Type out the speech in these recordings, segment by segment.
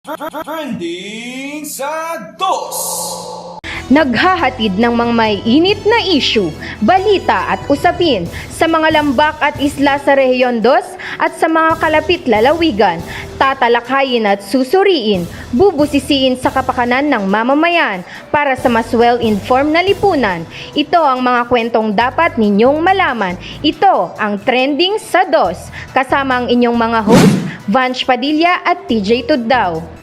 Trending sa dos! Naghahatid ng mga may init na issue, balita at usapin sa mga lambak at isla sa Rehiyon 2 at sa mga kalapit lalawigan. Tatalakayin at susuriin, bubusisiin sa kapakanan ng mamamayan para sa mas well-informed na lipunan. Ito ang mga kwentong dapat ninyong malaman. Ito ang Trending sa Dos, kasama ang inyong mga host, Vanch Padilla at TJ Tuddaw.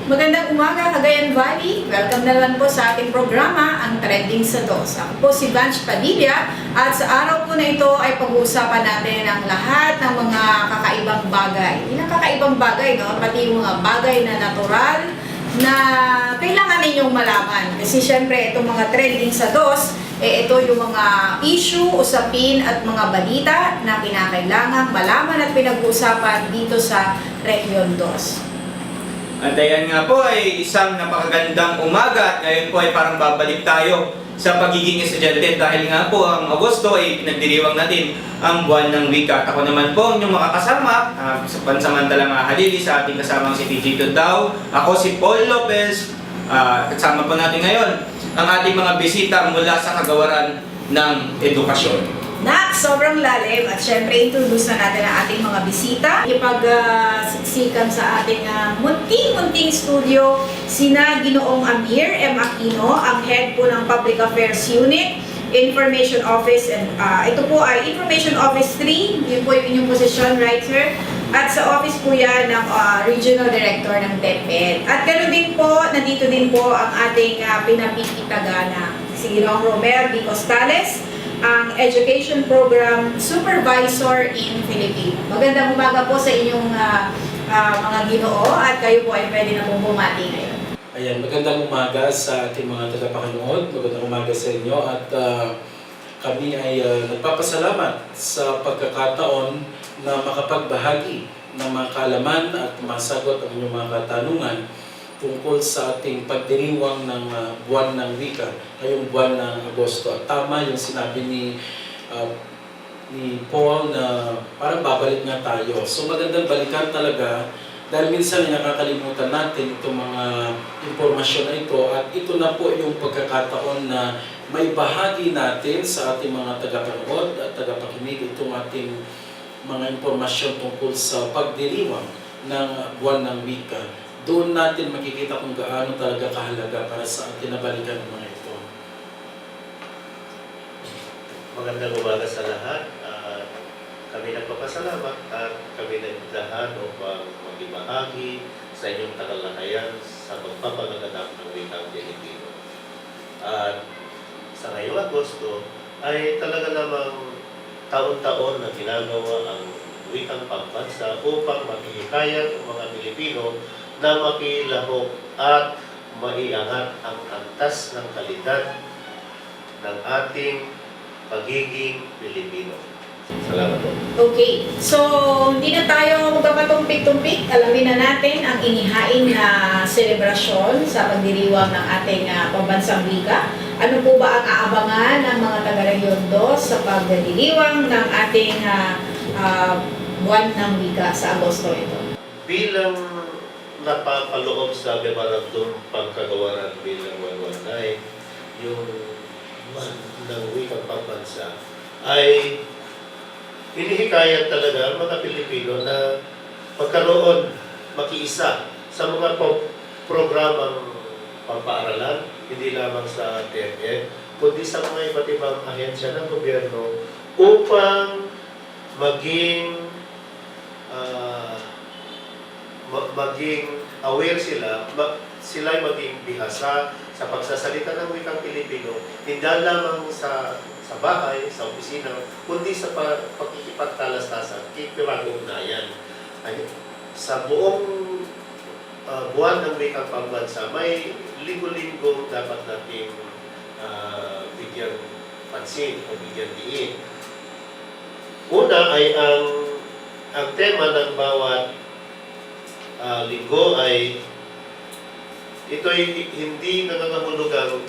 Magandang umaga, Cagayan Valley. Welcome na naman po sa ating programa, ang Trending sa Dos. Ako po si Vanch Padilla at sa araw po na ito ay pag-uusapan natin ang lahat ng mga kakaibang bagay. Hindi na kakaibang bagay, no? Pati yung mga bagay na natural na kailangan ninyong malaman. Kasi syempre, itong mga Trending sa Dos, ito yung mga issue, usapin at mga balita na kinakailangang malaman at pinag-uusapan dito sa Rehiyon 2. At ayan nga po ay isang napakagandang umaga at ngayon po ay parang babalik tayo sa pagiging estudyante dahil nga po ang Agosto ay pinagdiriwang natin ang buwan ng wika. At ako naman po ang inyong makakasama sa pansamantalang halili sa ating kasamang si TJ Tuddaw. Ako si Paul Lopez. Kasama po natin ngayon ang ating mga bisita mula sa kagawaran ng edukasyon. Sobrang lalim at syempre introduce na natin ang ating mga bisita. Ipagsiksikan sa ating munting studio sina Ginoong Amir M. Aquino, ang head po ng Public Affairs Unit, Information Office, and ito po ay Information Office 3, yun po yung inyong posisyon, right sir? At sa office po yan ng Regional Director ng DepEd. At ganoon din po, nandito din po ang ating pinapikitagana, si Ginoong Romel D. Costales, ang Education Program Supervisor in Philippines. Magandang umaga po sa inyong mga Ginoo at kayo po ay pwede na pong bumati ngayon. Ayan, magandang umaga sa ating mga tagapakinood, magandang umaga sa inyo at kami ay nagpapasalamat sa pagkakataon na makapagbahagi ng mga kaalaman at masagot ang inyong mga katanungan tungkol sa ating pagdiriwang ng buwan ng wika, ngayong buwan ng Agosto. At tama yung sinabi ni Paul na parang babalik nga tayo. So magandang balikan talaga dahil minsan ay nakakalimutan natin itong mga impormasyon na ito at ito na po yung pagkakataon na may bahagi natin sa ating mga tagapanood at tagapakinig itong ating mga impormasyon tungkol sa pagdiriwang ng buwan ng wika. Doon natin makikita kung gaano talaga kahalaga para sa atin na balikan ng mga ito. Magandang umaga sa lahat. Kami nagpapasalamat at kami nagdahan upang magibahagi sa inyong tagalakayan sa pagpapagaganap ng wikang Pilipino. At sa ngayong Agosto ay talaga namang taon-taon na ginagawa ang wikang pambansa upang maghihikayat ang mga Pilipino na makilahok at maiangat ang antas ng kalidad ng ating pagiging Pilipino. Salamat po. Okay, so hindi na tayo magpapatumpik-tumpik. Alamin na natin ang inihain na selebrasyon sa pagdiriwang ng ating pambansang wika. Ano po ba ang aabangan ng mga taga-Rehiyon 2 sa pagdiriwang ng ating buwan ng wika sa Agosto ito? Bilang napapaloob sa Memorandum Pangkagawaran bilang 119, yung buwan ng wikang pambansa ay hinihikayat talaga ang mga Pilipino na magkaroon, makiisa sa mga programang pampaaralan, hindi lamang sa DepEd, kundi sa mga iba't ibang ahensya ng gobyerno upang maging aware sila ay maging bihasa sa pagsasalita ng wikang Pilipino, hindi lamang sa bahay, sa opisina, kundi sa pagkikipagtalastasan, kikipag-ugnayan. Sa buong buwan ng wikang pambansa, may linggo-linggo dapat nating bigyan pansin o bigyan diin. Una ay ang tema ng bawat linggo ay ito'y hindi nangangahulugang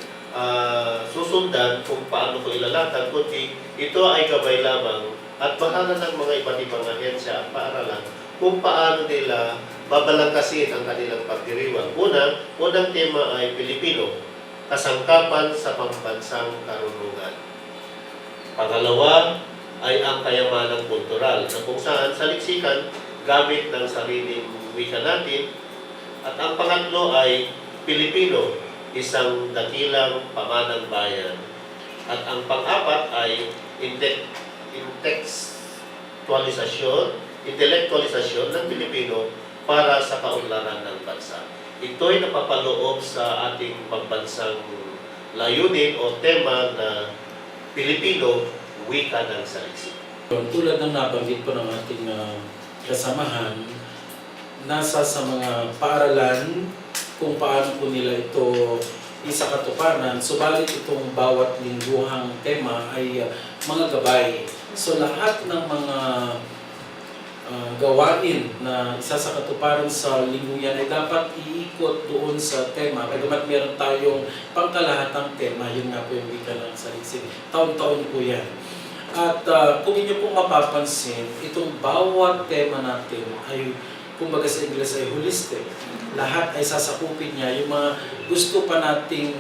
susundan kung paano ko ilalakad, kundi ito ay gabay lamang at bahala ng mga iba't ibang ahensya at paaralan kung paano nila babalangkasin ang kanilang pagdiriwang. Unang tema ay Pilipino, kasangkapan sa pambansang karunungan. Pangalawa ay ang kayamanang kultural, na kung saan saliksikan gamit ng sariling wika natin. At ang pangatlo ay Pilipino, isang dakilang pamanang bayan. At ang pang-apat ay intelektualisasyon ng Pilipino para sa kaunlaran ng bansa. Ito'y napapaloob sa ating pambansang layunin o tema na Pilipino, wika ng saliksik. Tulad ng nabanggit po ng ating kasamahan, nasa sa mga paaralan kung paano po nila ito isakatuparan. Subalit itong bawat lingguhang tema ay mga gabay. So lahat ng mga gawain na isasakatuparan sa linggo yan ay dapat iikot doon sa tema. Bagamat meron tayong pangkalahatang tema, yun nga po yung wika ng saliksik. Taon-taon po yan. At kung inyo pong mapapansin, itong bawat tema natin ay, kumbaga sa Ingles ay holistic. Lahat ay sasakupin niya yung mga gusto pa nating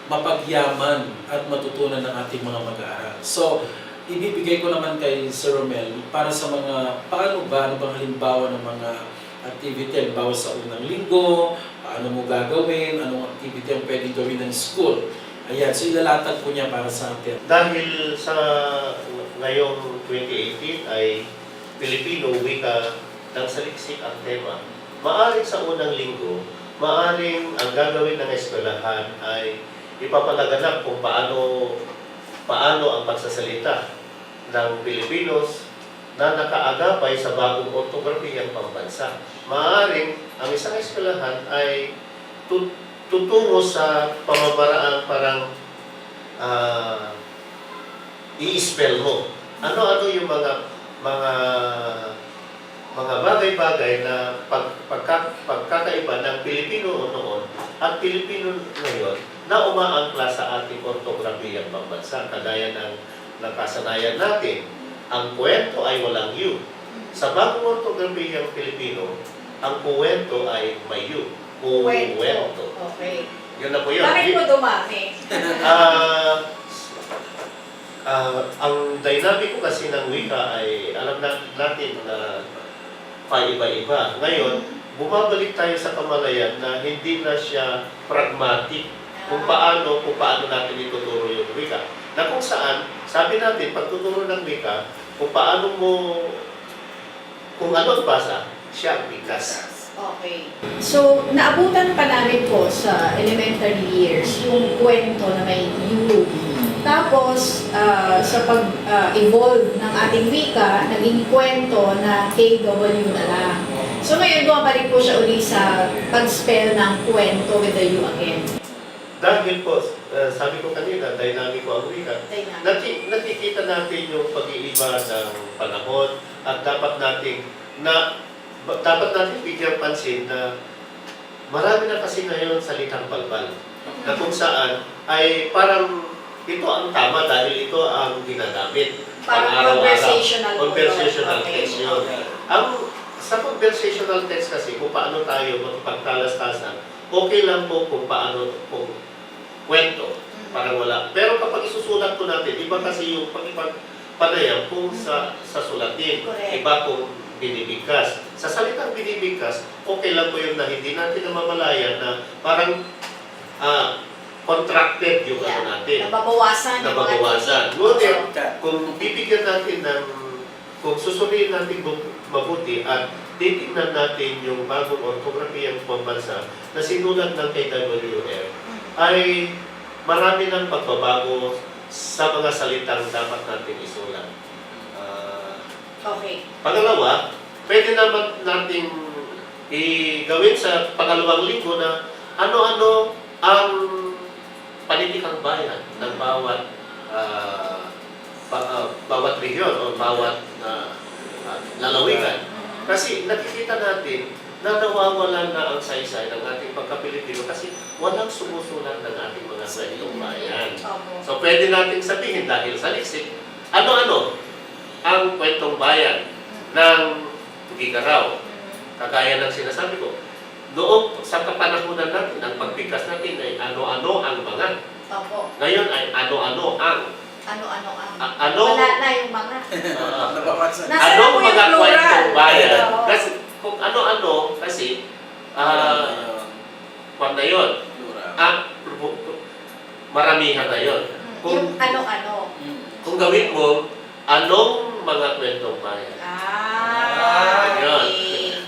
mapagyaman at matutunan ng ating mga mag-aaral. So, ibibigay ko naman kay Sir Romel para sa mga, paano ba, ano bang halimbawa ng mga activity, halimbawa sa unang linggo, paano mo gagawin, anong activity ang pwedeng gawin ng school. Ayan, so ilalatag po niya para sa atin. Dahil sa ngayong 2018 ay Pilipino, wika ng saliksik ang tema, maaring sa unang linggo, maaring ang gagawin ng eskwelahan ay ipapalaganap kung paano ang pagsasalita ng Pilipinos na nakaagapay sa bagong ortografiyang pambansa. Maaring ang isang eskwelahan ay tutungo sa pamamaraan parang i-spell mo. Ano-ano yung mga bagay-bagay na pagkakaiba ng Pilipino noon at Pilipino ngayon na umaangkla sa ating ortografiyang pambansa. Kagaya ng nakasanayan natin, ang kwento ay walang U. Sa bagong ortografiyang Pilipino, ang kuwento ay may U. Kuwento. Okay. Yun na po yun. Bakit po dumami? Ang dynamic kasi ng wika ay alam natin na paiba-iba. Ngayon, bumabalik tayo sa kamalayan na hindi na siya pragmatic kung paano natin ituturo yung wika. Na kung saan, sabi natin, pagtuturo ng wika, kung ano ang basa, siya ang bigkas. Okay. So, naabutan pa namin po sa elementary years yung kwento na may U. Tapos, sa pag-evolve ng ating wika, naging kwento na KW na lang. So, ngayon bumabalik po siya uli sa pag-spell ng kwento with the U again. Dahil po, sabi ko kanina, dynamic ko ang wika. Nakikita natin yung pag-iiba ng panahon at dapat natin bigyan pansin na marami na kasi ngayon salitang balbal. Na kung saan ay parang ito ang tama dahil ito ang ginagamit. Parang conversational text okay. yun. Sa conversational text kasi kung paano tayo magpagtalas-tasan, okay lang po kung kwento, parang wala. Pero kapag isusulat po natin, iba kasi yung pagpanayam kung sa sulatin, Correct. iba kung binibigkas. Sa salitang binibigkas, okay lang po yun na hindi natin namamalayan na parang contracted yung ano natin. Nababawasan. Ngunit, kung bibigyan natin kung susuriin natin mabuti at titignan natin yung bagong ortografiyang pambansa na sinulat ng KWR, ay marami ng pagbabago sa mga salitang dapat natin isulat. Okay. Pangalawa, pwede naman natin gawin sa pangalawang linggo na ano-ano ang panitikang bayan ng bawat region o bawat lalawigan. Kasi nakikita natin na nawawalan na ang saysay ng ating pagka-Pilipino kasi walang sumusulat ng ating mga salitang bayan. So pwede nating sabihin dahil sa liksik, ano-ano ang kwentong bayan ng Tugigaraw. Kagaya ng sinasabi ko, noong sa kapanahunan natin, ang pagbigkas natin ay ano-ano ang mga. Opo. Ngayon ay ano-ano ang. Ano-ano ang. Ano? Wala na yung mga. Nabawasan. Nasa na Anong po yung mga plural? kwentong bayan? Oo. Kasi kung ano-ano, kasi, kwan na yun. Maramihan na yun. Yung ano-ano. Kung gawin mo, anong mga kwentong bayan? Yun.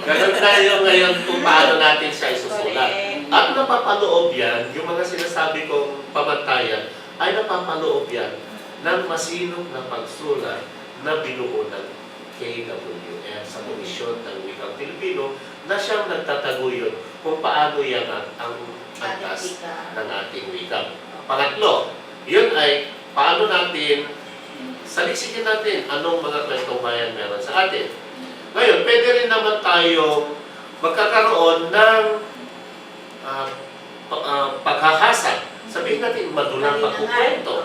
Okay. Ganun tayo ngayon kung paano natin siya isusulat. Correct. At napapaloob yan, yung mga sinasabi kong pamantayan, ay napapaloob yan ng masinong na pagsulat na binuo ng KWF sa Komisyon ng Wikang Pilipino na siyang nagtataguyod kung paano yan ang antas ng ating wika. Pangatlo, yun ay paano natin saliksikin natin anong mga kwentong bayan meron sa atin. Ngayon, pwede rin naman tayong magkakaroon ng paghahasa. Sabihin natin, madulang pagkukwento.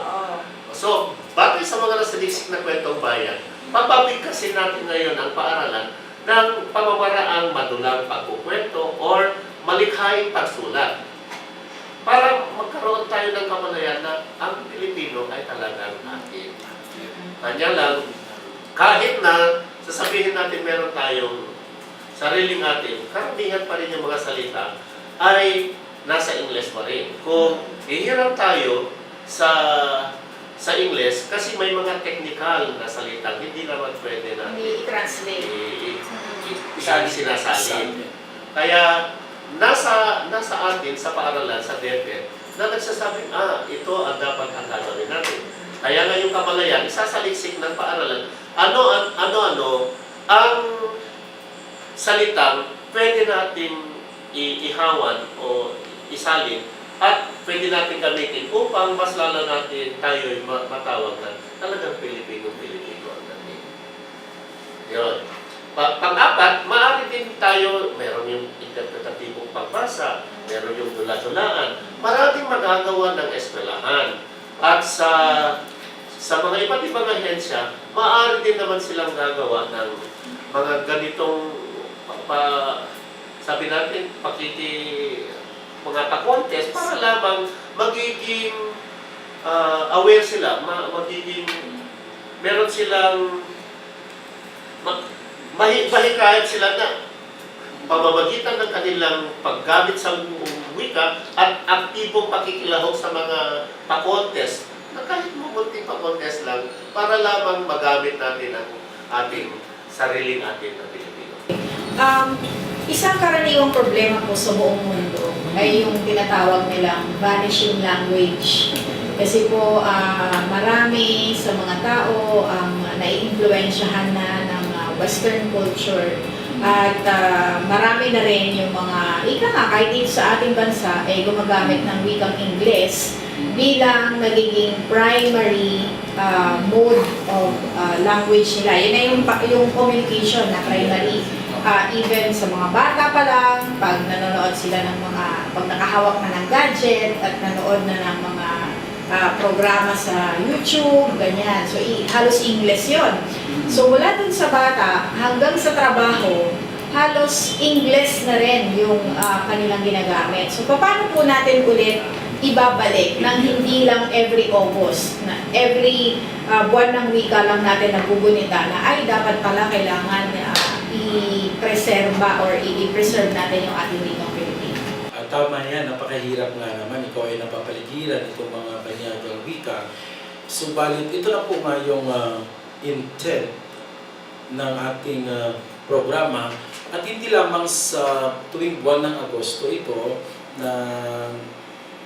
So, batay sa mga nasaliksik na kwentong bayan, papabigkasin natin ngayon ang paaralan ng pamamaraang madulang pagkukwento or malikhaing pagsulat. Para magkaroon tayo ng kamalayan na ang Pilipino ay talagang atin. Kanya lang, kahit na sasabihin natin meron tayong sariling atin, karamihan pa rin yung mga salita ay nasa Ingles pa rin. Kung ihirap tayo sa Ingles, kasi may mga technical na salita, hindi naman pwede natin Hindi i-translate. isang sinasalin. Kaya nasa atin sa paaralan, sa DepEd, na nagsasabing, ito ang dapat ang gagawin natin. Kaya ngayong kamalayan, isasaliksik ng paaralan, ano ang salitang pwede natin ihawan o isalin at pwede natin gamitin upang mas lalo natin tayo'y matawag na talagang Pilipino-Pilipino ang natin. Yun. Pang-apat, maaari din tayo, meron yung interpretatibong pagbasa, meron yung dula-dulaan, maraming magagawa ng eskwelahan. At sa mga iba't ibang ahensya, maaari din naman silang gagawa ng mga ganitong sabi natin, mga pa-contest para lamang magiging aware sila, meron silang mahikayat sila na pamamagitan ng kanilang paggamit sa wika at aktibong pakikilahok sa mga pa-contest na kahit munting pa-contest lang para lamang magamit natin ang ating sariling atin na Pilipino. Isang karaniwang problema po sa buong mundo ay yung tinatawag nilang vanishing language. Kasi po marami sa mga tao ang naiimpluwensyahan na ng Western culture at marami na rin yung mga, kahit dito sa ating bansa ay gumagamit ng wikang Ingles bilang nagiging primary mode of language nila. Yun na yung communication na primary. Even sa mga bata pa lang, pag nanonood sila ng pag nakahawak na ng gadget at nanood na ng mga programa sa YouTube, ganyan. So, halos English yon. So, mula dun sa bata hanggang sa trabaho, halos English na rin yung kanilang ginagamit. So, paano po natin ulit ibabalik ng hindi lang every August, na every buwan ng wika lang natin nagugunita na ay dapat pala kailangan i-preserba or i-preserve natin yung ating wikang Pilipino. Tama yan, napakahirap nga naman. Ikaw ay napapaligiran itong mga banyagang wika. Subalit, ito na po nga yung intent ng ating programa. At hindi lamang sa tuwing buwan ng Agosto ito na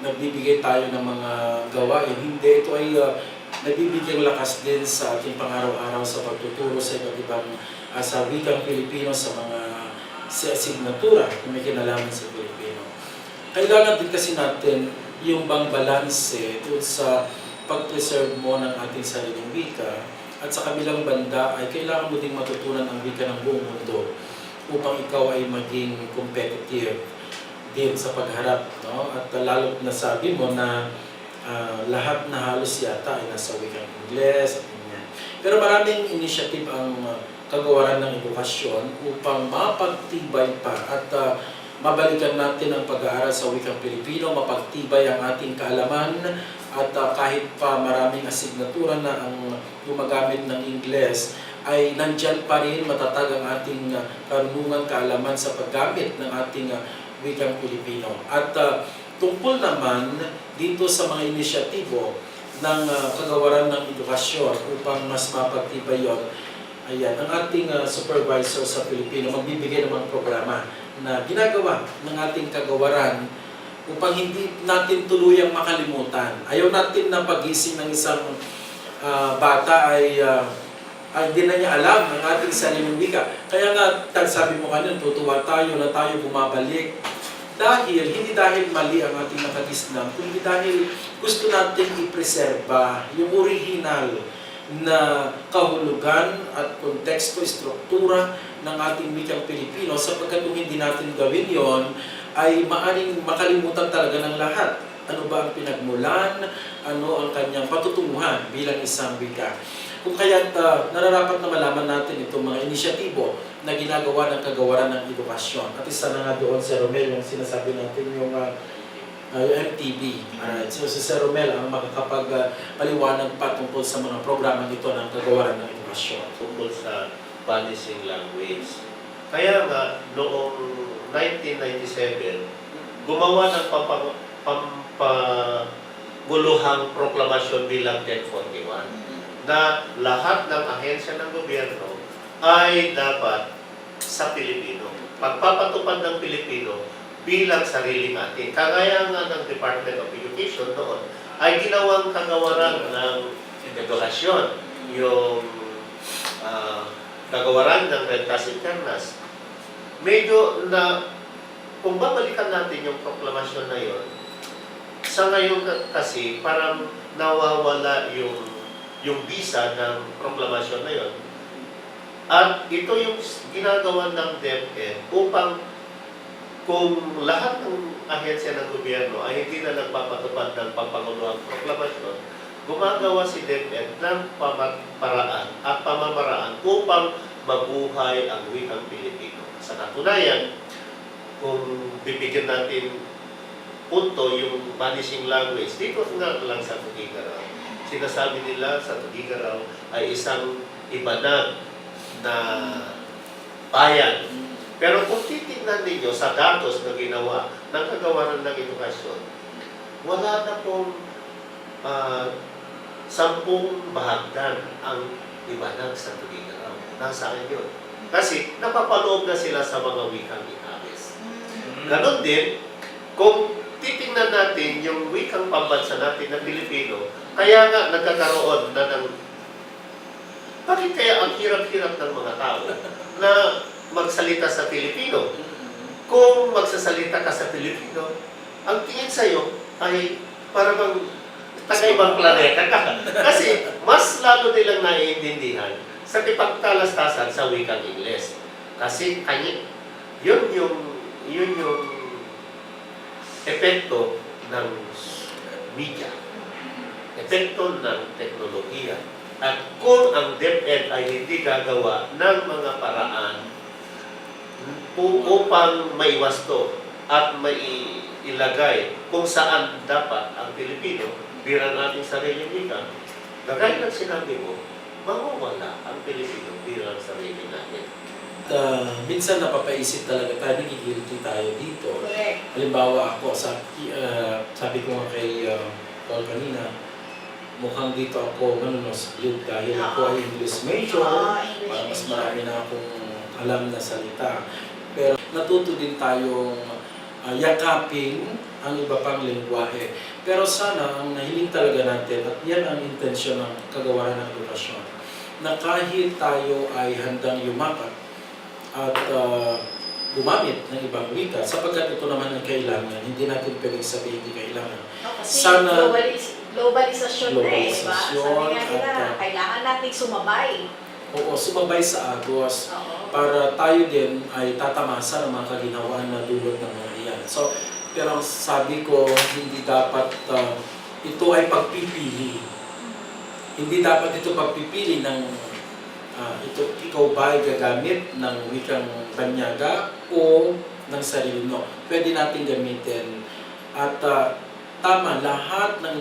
nagbibigay tayo ng mga gawain. Hindi, ito ay nabibigyang lakas din sa ating pang-araw-araw sa pagtuturo sa iba't ibang sa wikang Pilipino sa mga asignatura na may kinalaman sa Pilipino. Kailangan din kasi natin yung bang balanse doon sa pag-preserve mo ng ating sariling wika at sa kabilang banda ay kailangan mo ding matutunan ang wika ng buong mundo upang ikaw ay maging competitive din sa pagharap. No? At lalo na sabi mo na lahat na halos yata ay nasa wikang Ingles. Pero maraming initiative ang kagawaran ng edukasyon upang mapagtibay pa at mabalikan natin ang pag-aaral sa wikang Pilipino, mapagtibay ang ating kaalaman at kahit pa maraming asignatura na ang gumagamit ng Ingles, ay nandyan pa rin matatag ang ating karunungan, kaalaman sa paggamit ng ating wikang Pilipino. At tungkol naman dito sa mga inisyatibo ng kagawaran ng edukasyon upang mas mapagtibay yon, ayan, ang ating supervisor sa Pilipino magbibigay ng mga programa na ginagawa ng ating kagawaran upang hindi natin tuluyang makalimutan. Ayaw natin na pagising ng isang bata ay hindi na niya alam ang ating sariling wika. Kaya nga, sabi mo kanina, tutuwa tayo na tayo bumabalik. Hindi dahil mali ang ating nakagisnan, kundi dahil gusto natin i-preserba yung original na kahulugan at konteksto, struktura ng ating wikang Pilipino, sapagkat kung hindi natin gawin yon, ay maaring makalimutan talaga ng lahat. Ano ba ang pinagmulan? Ano ang kanyang patutunguhan bilang isang wika? Kung kaya't nararapat na malaman natin itong mga inisyatibo na ginagawa ng kagawaran ng edukasyon. At isa na nga doon, Sir Romel, yung sinasabi natin yung MTV. So si Sir Romel ang makakapagpaliwanag pa tungkol sa mga programang ito ng kagawaran ng edukasyon. Tungkol sa vanishing language. Kaya nga, noong 1997, gumawa ng pampaguluhang proklamasyon bilang 1041 na lahat ng ahensya ng gobyerno ay dapat sa Pilipino. Pagpapatupad ng Pilipino bilang sariling atin. Kagaya nga ng Department of Education noon ay ginawang kagawaran ng edukasyon. Yung kagawaran ng Rentas Internas. Medyo na, kung babalikan natin yung proklamasyon na yon, sa ngayon kasi parang nawawala yung bisa ng proklamasyon na yon. At ito yung ginagawa ng DepEd upang kung lahat ng ahensya ng gobyerno ay hindi na nagpapatupad ng pampanguluhang proklamasyon, gumagawa si DepEd ng paraan at pamamaraan upang mabuhay ang wikang Pilipino. Sa katunayan, kung bibigyan natin punto yung vanishing language, dito nga lang sa Tugigaraw. Sinasabi nila sa Tugigaraw ay isang ibanag na bayan. Pero kung titignan ninyo sa datos na ginawa ng kagawaran ng edukasyon, wala na pong 10 bahagdan ang ibanag sa Tugigaraw. Nasaan yun? Kasi napapaloob na sila sa mga wikang Ingles. Ganon din, kung titingnan natin yung wikang pambansa natin na Pilipino, kaya nga nagkakaroon na ng bakit kaya ang hirap-hirap ng mga tao na magsalita sa Pilipino? Kung magsasalita ka sa Pilipino, ang tingin sa'yo ay parang taga-ibang planeta ka. Kasi mas lalo nilang naiintindihan sa ipagtalastasan sa wikang Ingles. Kasi yun yung epekto ng media, epekto ng teknolohiya. At kung ang DepEd ay hindi gagawa ng mga paraan upang maiwasto at mailagay kung saan dapat ang Pilipino bilang ating sariling wika, gaya ng sinabi mo, mawawala ang Pilipino bilang sarili natin. Minsan napapaisip talaga tayo, nagigilty tayo dito. Halimbawa ako, sabi ko nga kay Paul kanina, mukhang dito ako manunosblit dahil ako ay English major, mas marami na akong alam na salita. Pero natuto din tayong yakapin ang iba pang lengguwahe. Pero sana ang nahiling talaga natin, at yan ang intensyon ng kagawaran ng edukasyon, na kahit tayo ay handang yumakat at gumamit ng ibang wika, sapagkat ito naman ang kailangan, hindi natin pwedeng sabihin hindi kailangan. Kasi Sana globalisasyon na eh, diba? globalisasyon Sabi nga nila, at, kailangan natin sumabay. Oo, sumabay sa agos Oo. para tayo din ay tatamasa ng mga kaginhawaan na dulot ng mga iyan. So, pero sabi ko, hindi dapat ito ay pagpipili. Hindi dapat ito pagpipili ng ikaw ba ay gagamit ng wikang banyaga o ng sarili mo? Pwede natin gamitin. At tama, lahat ng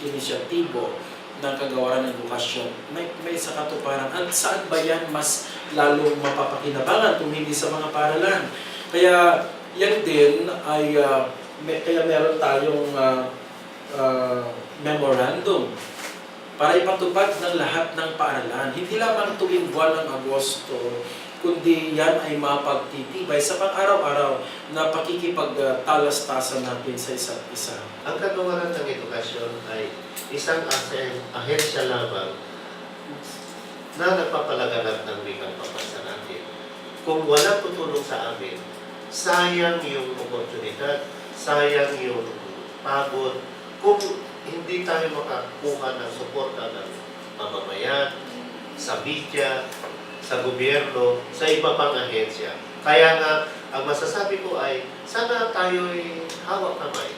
inisyatibo ng kagawaran ng edukasyon may sa katuparan. At saan ba yan mas lalong mapapakinabangan kung hindi sa mga paaralan? Kaya yan din ay kaya meron tayong memorandum para ipatupad ng lahat ng paaralan. Hindi lamang tuwing buwan ng Agosto, kundi yan ay mapagtitibay sa pang-araw-araw na pakikipagtalastasan natin sa isa't isa. Ang kagawaran ng edukasyon ay isang ahensya lamang na nagpapalaganap ng wikang pambansa natin. Kung walang tutulong sa amin, sayang yung oportunidad, sayang yung pagod, kung hindi tayo makakuha ng suporta ng mamamayan, sa media, sa gobyerno, sa iba pang ahensya. Kaya nga, ang masasabi ko ay, sana tayo'y hawak kamay.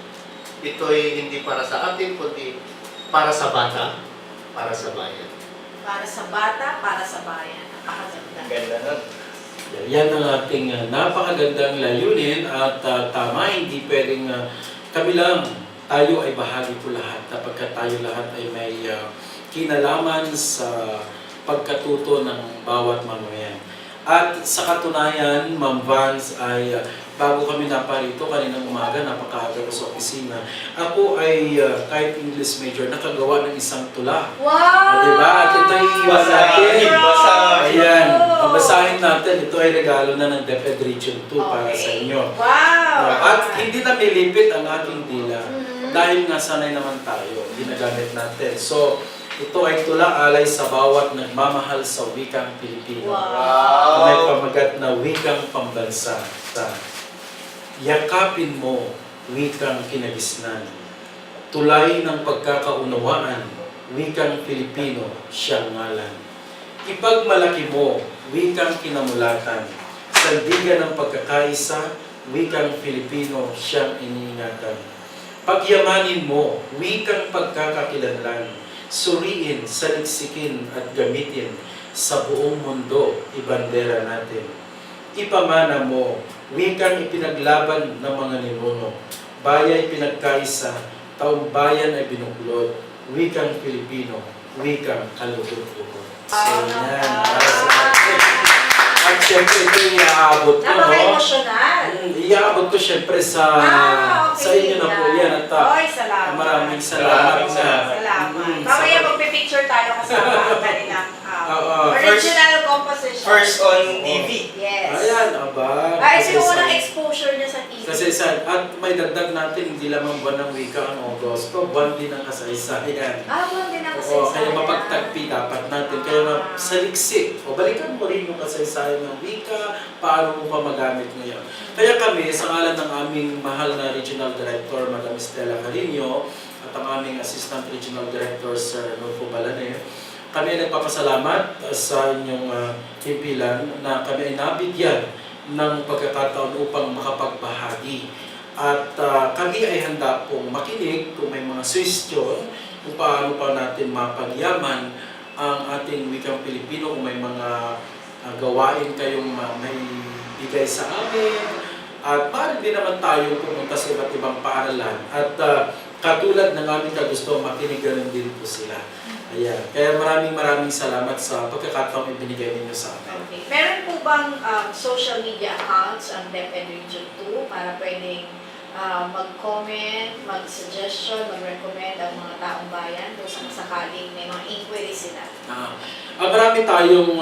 Ito'y hindi para sa atin, kundi para sa bata, para sa bayan. Para sa bata, para sa bayan. Napakaganda. Ganda nun. Yan ang ating napakagandang layunin at tama, hindi pwedeng kami lang, tayo ay bahagi po lahat kapagka tayo lahat ay may kinalaman sa pagkatuto ng bawat mamamayan. At sa katunayan, Ma'am Vance, ay bago kami naparito kaninang umaga, napakaaga ko sa opisina. Ako ay kahit English major, nakagawa ng isang tula. Wow! Diba? At ito ay iwan natin. Ayan, babasahin natin. Ito ay regalo na ng DepEd Region 2 para sa inyo. Wow! At hindi na nilipit ang aking dila dahil nga sanay naman tayo, ginagamit natin. So, ito ay tula alay sa bawat nagmamahal sa wikang Pilipino. Wow! May pamagat na wikang pambansa. Yakapin mo, wikang kinagisnan. Tulay ng pagkakaunawaan, wikang Pilipino, siyang ngalan. Ipagmalaki mo, wikang kinamulatan. Sandigan ng pagkakaisa, wikang Pilipino, siyang iniingatan. Pagyamanin mo, wikang pagkakakilanlan. Suriin, saliksikin at gamitin sa buong mundo, ibandera natin. Ipamana mo, wikang ipinaglaban ng mga ninuno. Bayay pinagkaisa, taong bayan ay binuklod. Wikang Pilipino, wikang kalugod-lugod. So yan, para sa atin. At syempre ito iaabot ko, no? Napaka-emosyonal. Iaabot ko syempre sa inyo na po yan. At Oy, salamat. maraming salamat. Salamat. Mamaya magpipicture tayo kasama ang kanilang original composition. First on TV. Yes. Ayan, aba. Ito yung unang exposure niya sa TV. Kasi at may dagdag natin, hindi lamang buwan ng wika ang Agosto, buwan din ang kasaysayan. Buwan din ang Oo, kasaysayan. kaya mapagtagpi dapat natin. Kaya saliksik. O balikan mo rin yung kasaysayan ng wika, paano mo pa magamit ngayon. Kaya kami, sa ngalan ng aming mahal na Regional Director, Madam Estela Carino, at ang aming Assistant Regional Director, Sir Nulfo Balane, kami ay nagpapasalamat sa inyong himpilan na kami ay nabigyan ng pagkakataon upang makapagbahagi. At kami ay handa pong makinig kung may mga suggestion kung paano pa natin mapagyaman ang ating wikang Pilipino, kung may mga gawain kayong may bigay sa amin. At maaari din naman tayo pumunta sa iba't ibang paaralan. At katulad ng aming kagusto, makinig ganun din po sila. Ayan. Kaya maraming salamat sa pagkakataong ibinigay ninyo sa amin. Okay. Meron po bang social media accounts ang DepEd Region 2 para pwedeng mag-comment, mag-suggestion, mag-recommend ang mga taong bayan kung sakaling may mga inquiry sila? Marami tayong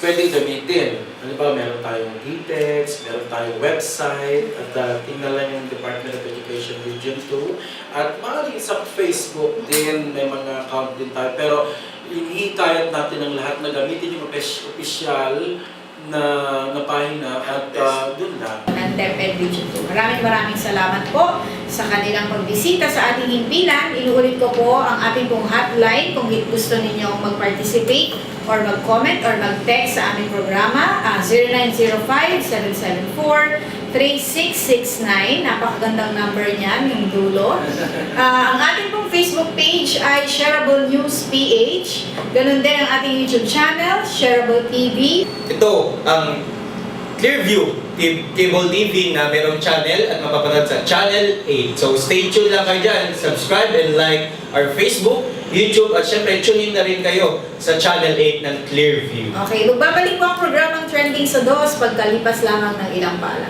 pwedeng gamitin. Halimbawa, meron tayong DTEX, meron tayong website, at tingnan lang yung Department of Education Region 2. At maaaring sa Facebook din, may mga account din tayo. Pero hinihikayat natin ang lahat na gamitin yung official na pahina at dun lang. Ng DepEd Region 2. Maraming salamat po sa kanilang pagbisita sa ating himpilan. Inuulit ko po ang ating pong hotline kung gusto ninyong mag-participate or mag-comment or mag-text sa aming programa 0905-774-5855 3669. Napakagandang number niyan, yung dulo. Ang ating pong Facebook page ay Shareable News PH. Ganun din ang ating YouTube channel, Shareable TV. Ito ang Clearview Cable TV na merong channel at mapapanood sa Channel 8. So stay tuned lang kayo dyan. Subscribe and like our Facebook, YouTube at syempre tune in na rin kayo sa Channel 8 ng Clearview. Okay, magbabalik po ang programang Trending sa DOS pagkalipas lamang ng ilang pala.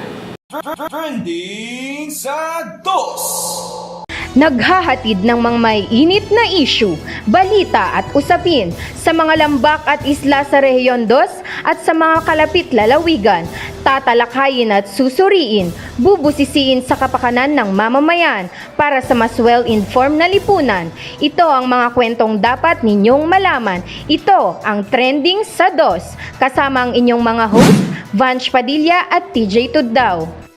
Trending sa 2. Naghahatid ng mga maiinit na issue, balita at usapin sa mga lambak at isla sa Rehiyon 2 at sa mga kalapit lalawigan. Tatalakayin at susuriin, bubusisiin sa kapakanan ng mamamayan para sa mas well-informed na lipunan. Ito ang mga kwentong dapat ninyong malaman. Ito ang Trending sa 2. Kasama ang inyong mga host, Vanch Padilla at TJ Tuddaw.